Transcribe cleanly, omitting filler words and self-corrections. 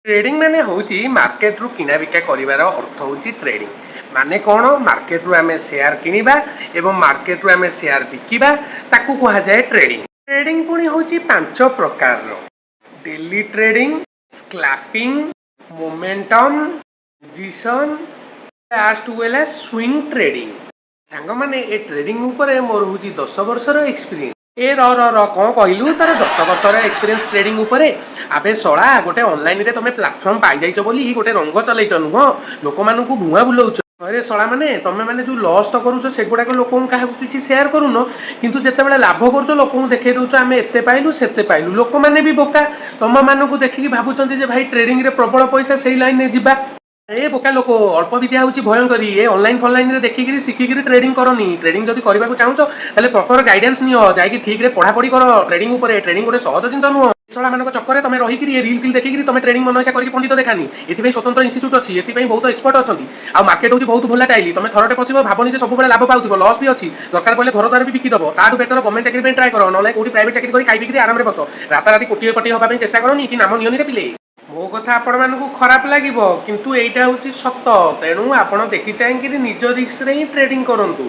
Trading माने होउची market रु किना बिका करिवार अर्थ होउची ट्रेडिंग माने कोन मार्केट रु आमे शेयर किनिबा एवं मार्केट रु आमे शेयर बिकिबा ताकू कहा जाए ट्रेडिंग। ट्रेडिंग पुणी होउची पांच प्रकार रो daily trading, scalping, momentum, position, last वेला स्विंग ट्रेडिंग। सांग माने ए ट्रेडिंग ऊपर मोर होउची 10 वर्ष रो एक्सपीरियंस। ए र कौन कहलु तार 10 वर्षर एक्सपीरियंस ट्रेडिंग उपरे आबे सड़ा गोटे ऑनलाइन रे तमे प्लेटफॉर्म पाई जाइछ बोली गोटे रंग चलैछ नुह लोक मानकू भुआ बुलाउछ। अरे सड़ा माने तमे माने जो लॉस तो करूछ सेगुडा को लोक काहे किछि शेयर करूनो किंतु जेते बेले लाभ करूछ लोक देखै दउछ आमे एते पाइलु सेते पाइलु लोक माने भी बोका तम मानकू देखि भाबुचंती जे भाई ट्रेडिंग रे प्रबल पैसा सेही लाइन ने जिबा। ए बोका लोक अल्प विद्या होची भयंकरी ए ऑनलाइन फॉनलाइन रे देखिकी शिखिकी ट्रेडिंग करनी। ट्रेडिंग जदि करबा को चाहूछ ताले प्रॉपर गाइडेंस नियो जाई ठीक रे पढ़ा पढ़ी कर ट्रेडिंग ऊपर। ट्रेडिंग गोटे सहज जिंस नुह सला मानक चक्कर में तुम रहीकि रील फिल देखिकी तुम ट्रेडिंग मन इच्छा करके पंडित देखानी एथि स्वतंत्र इंस्टीट्यूट अच्छी एथि बहुत एक्सपर्ट अच्छी आ मार्केट होची बहुत भोलाटाइल तुम थरटे पशिब भावनी जे सब लाभ पाउथिबो लॉस भी अच्छी दरकार पड़े घर द्वारा भी बिकिदेव ताठू बेटर गवर्नमेंट चाकरी ट्राए कर ना कौटी प्राइवेट चाकरी कर खाई आराम से बस राताराति कोटी कोटी हाँपी चेष्टा करनी कि नाम नियनि पिले। मो कथा आपण मानकू खराब लागिबो किंतु एइटा होची सत्य तेणु आपण देखि चाहिए निज रिस्क रे ही ट्रेडिंग करंतु।